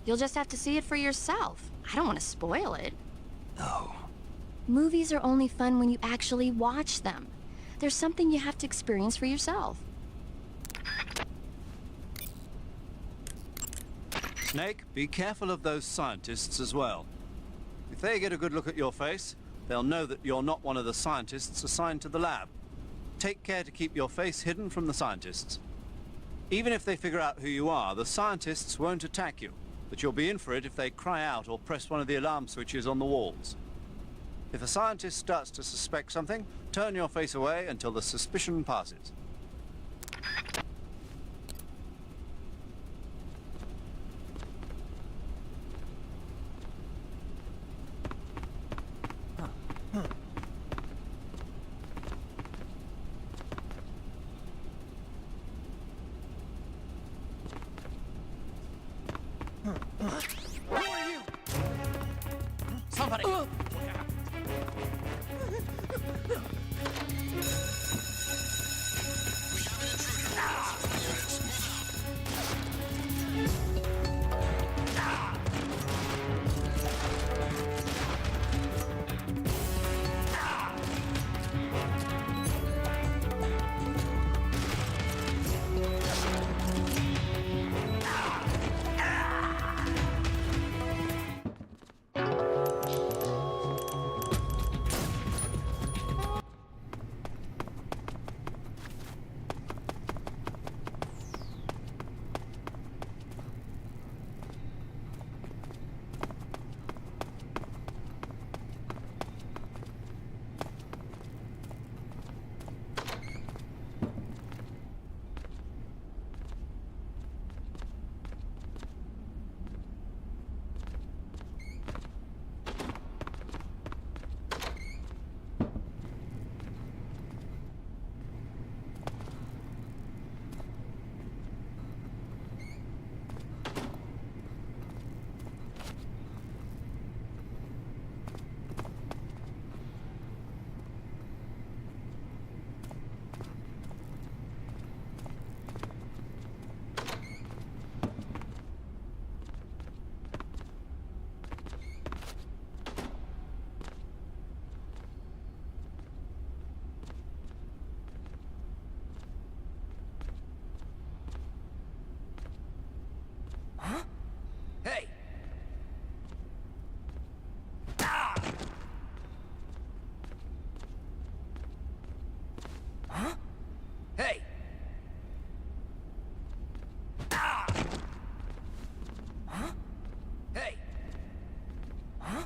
[SPEAKER 8] You'll just have to see it for yourself. I don't want to spoil it.
[SPEAKER 3] Oh.
[SPEAKER 8] Movies are only fun when you actually watch them. There's something you have to experience for yourself.
[SPEAKER 1] Snake, be careful of those scientists as well. If they get a good look at your face, they'll know that you're not one of the scientists assigned to the lab. Take care to keep your face hidden from the scientists. Even if they figure out who you are, the scientists won't attack you, but you'll be in for it if they cry out or press one of the alarm switches on the walls. If a scientist starts to suspect something, turn your face away until the suspicion passes.
[SPEAKER 4] Who are you? Somebody! Hey! Ah! Huh? Hey! Ah! Huh? Hey! Huh?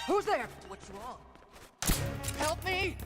[SPEAKER 10] Who's there? What's wrong? Help me!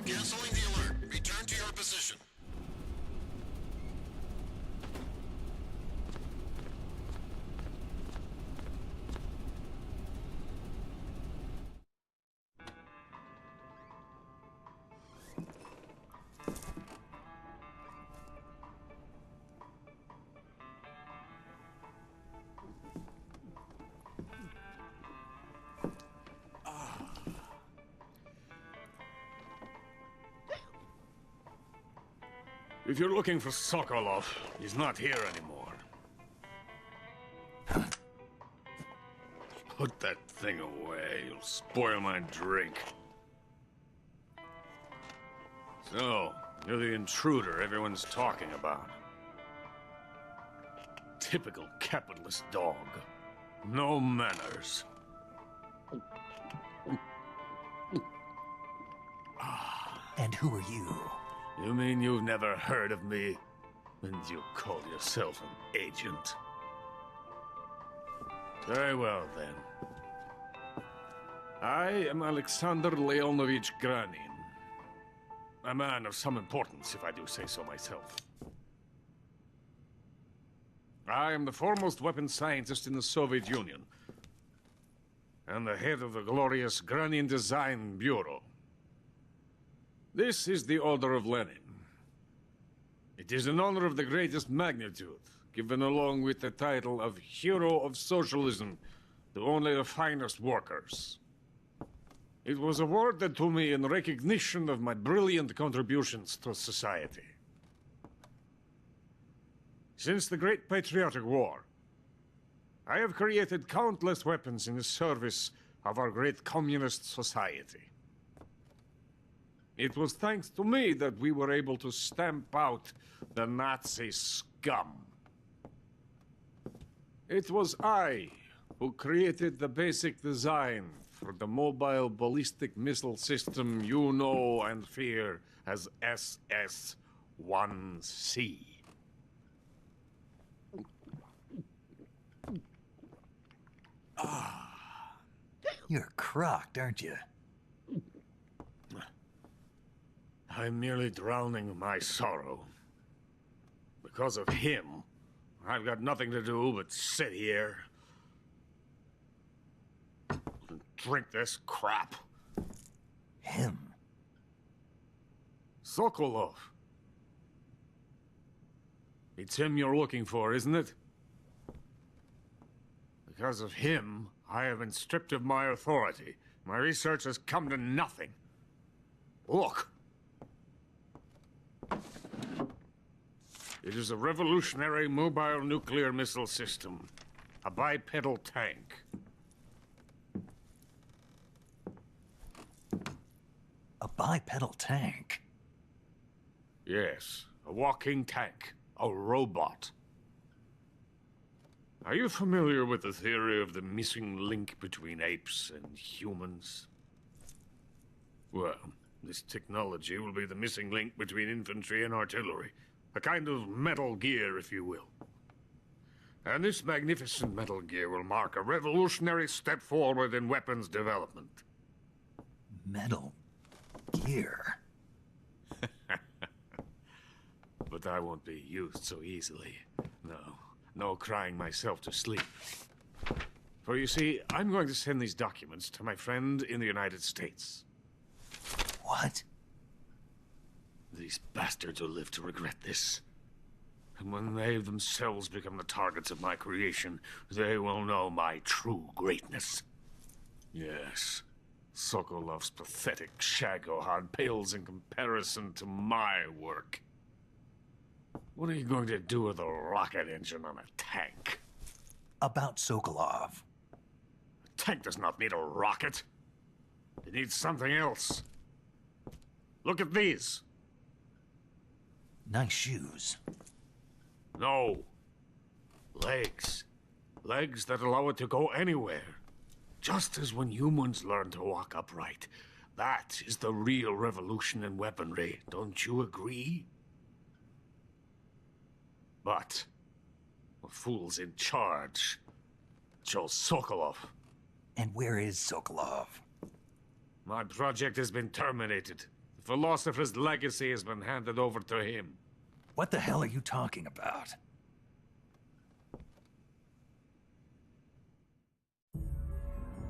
[SPEAKER 5] Canceling the alert. Return to your position.
[SPEAKER 6] If you're looking for Sokolov, he's not here anymore. Put that thing away. You'll spoil my drink. So, you're the intruder everyone's talking about. Typical capitalist dog. No manners.
[SPEAKER 3] And who are you?
[SPEAKER 6] You mean you've never heard of me? And you call yourself an agent? Very well, then. I am Alexander Leonovich Granin. A man of some importance, if I do say so myself. I am the foremost weapons scientist in the Soviet Union, and the head of the glorious Granin Design Bureau. This is the Order of Lenin. It is an honor of the greatest magnitude, given along with the title of Hero of Socialism to only the finest workers. It was awarded to me in recognition of my brilliant contributions to society. Since the Great Patriotic War, I have created countless weapons in the service of our great communist society. It was thanks to me that we were able to stamp out the Nazi scum. It was I who created the basic design for the mobile ballistic missile system you know and fear as SS-1C.
[SPEAKER 3] You're crocked, aren't you?
[SPEAKER 6] I'm merely drowning my sorrow. Because of him, I've got nothing to do but sit here and drink this crap.
[SPEAKER 3] Him?
[SPEAKER 6] Sokolov. It's him you're looking for, isn't it? Because of him, I have been stripped of my authority. My research has come to nothing. Look. It is a revolutionary mobile nuclear missile system. A bipedal tank.
[SPEAKER 3] A bipedal tank?
[SPEAKER 6] Yes, a walking tank. A robot. Are you familiar with the theory of the missing link between apes and humans? Well, this technology will be the missing link between infantry and artillery. A kind of Metal Gear, if you will. And this magnificent Metal Gear will mark a revolutionary step forward in weapons development.
[SPEAKER 3] Metal Gear?
[SPEAKER 6] But I won't be used so easily. No crying myself to sleep. For you see, I'm going to send these documents to my friend in the United States.
[SPEAKER 3] What?
[SPEAKER 6] These bastards will live to regret this. And when they themselves become the targets of my creation, they will know my true greatness. Yes, Sokolov's pathetic Shagohod pales in comparison to my work. What are you going to do with a rocket engine on a tank?
[SPEAKER 3] About Sokolov.
[SPEAKER 6] A tank does not need a rocket. It needs something else. Look at these.
[SPEAKER 3] Nice shoes.
[SPEAKER 6] No. Legs. Legs that allow it to go anywhere. Just as when humans learn to walk upright. That is the real revolution in weaponry. Don't you agree? But the fool's in charge. Chose Sokolov.
[SPEAKER 3] And where is Sokolov?
[SPEAKER 6] My project has been terminated. The philosopher's legacy has been handed over to him.
[SPEAKER 3] What the hell are you talking about?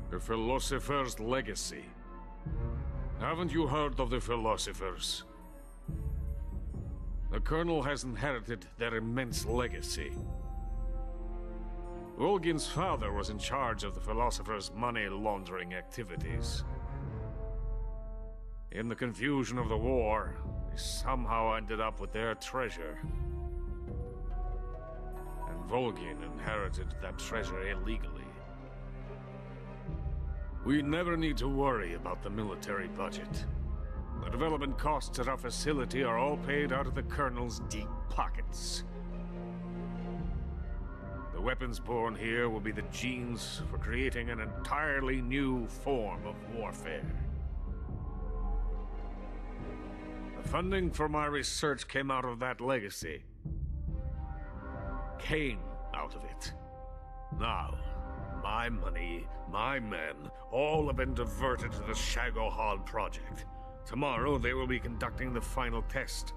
[SPEAKER 6] The philosopher's legacy. Haven't you heard of the philosophers? The Colonel has inherited their immense legacy. Volgin's father was in charge of the philosophers' money laundering activities. In the confusion of the war, they somehow ended up with their treasure. And Volgin inherited that treasure illegally. We never need to worry about the military budget. The development costs at our facility are all paid out of the Colonel's deep pockets. The weapons born here will be the genes for creating an entirely new form of warfare. The funding for my research came out of that legacy. Came out of it. Now, my money, my men, all have been diverted to the Shagohod project. Tomorrow they will be conducting the final test,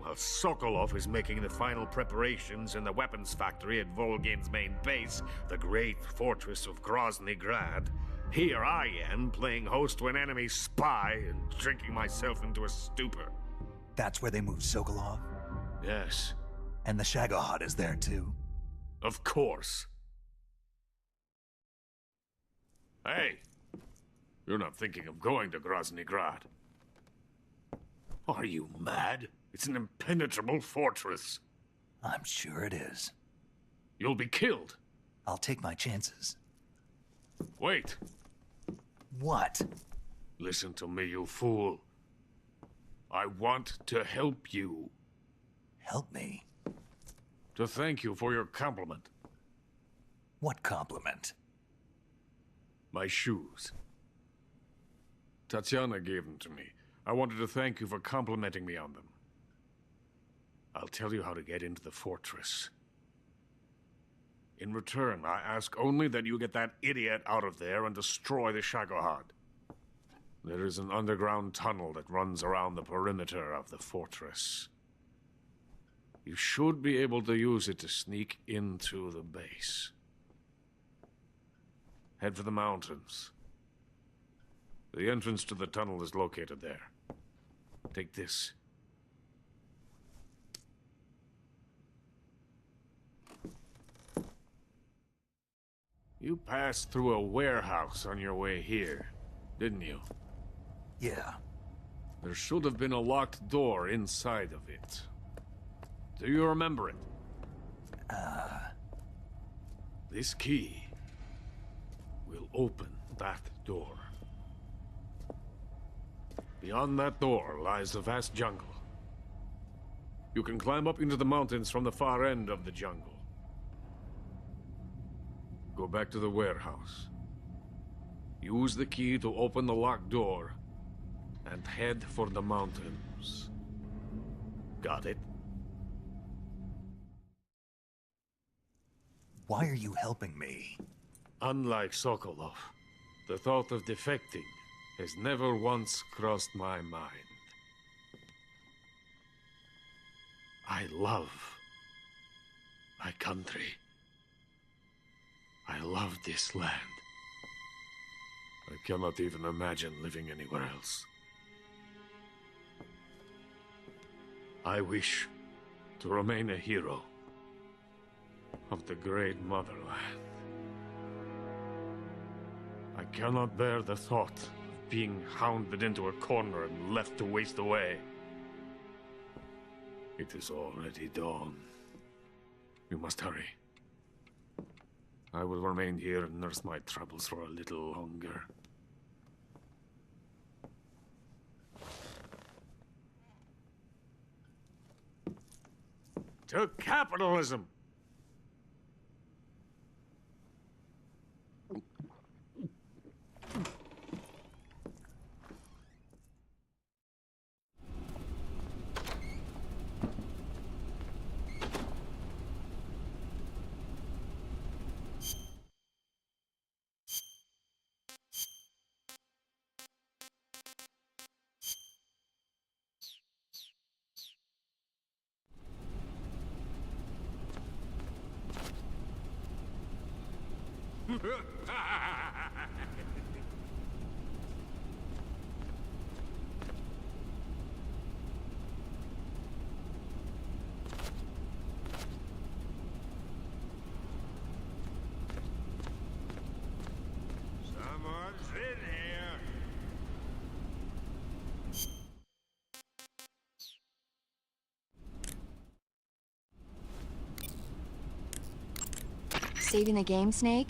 [SPEAKER 6] while Sokolov is making the final preparations in the weapons factory at Volgin's main base, the great fortress of Grozny Grad. Here I am, playing host to an enemy spy and drinking myself into a stupor.
[SPEAKER 3] That's where they moved Sokolov?
[SPEAKER 6] Yes.
[SPEAKER 3] And the Shagohod is there too?
[SPEAKER 6] Of course. Hey! You're not thinking of going to Grozny Grad. Are you mad? It's an impenetrable fortress.
[SPEAKER 3] I'm sure it is.
[SPEAKER 6] You'll be killed.
[SPEAKER 3] I'll take my chances.
[SPEAKER 6] Wait.
[SPEAKER 3] What?
[SPEAKER 6] Listen to me, you fool. I want to help you.
[SPEAKER 3] Help me?
[SPEAKER 6] To thank you for your compliment.
[SPEAKER 3] What compliment?
[SPEAKER 6] My shoes. Tatiana gave them to me. I wanted to thank you for complimenting me on them. I'll tell you how to get into the fortress. In return, I ask only that you get that idiot out of there and destroy the Shagohod. There is an underground tunnel that runs around the perimeter of the fortress. You should be able to use it to sneak into the base. Head for the mountains. The entrance to the tunnel is located there. Take this. You passed through a warehouse on your way here, didn't you?
[SPEAKER 3] Yeah.
[SPEAKER 6] There should have been a locked door inside of it. Do you remember it? This key will open that door. Beyond that door lies the vast jungle. You can climb up into the mountains from the far end of the jungle. Go back to the warehouse. Use the key to open the locked door and head for the mountains. Got it?
[SPEAKER 3] Why are you helping me?
[SPEAKER 6] Unlike Sokolov, the thought of defecting has never once crossed my mind. I love my country. I love this land. I cannot even imagine living anywhere else. I wish to remain a hero. of the great motherland. I cannot bear the thought of being hounded into a corner and left to waste away. It is already dawn. We must hurry. I will remain here and nurse my troubles for a little longer. To capitalism! Someone's in here.
[SPEAKER 8] Saving the game, Snake?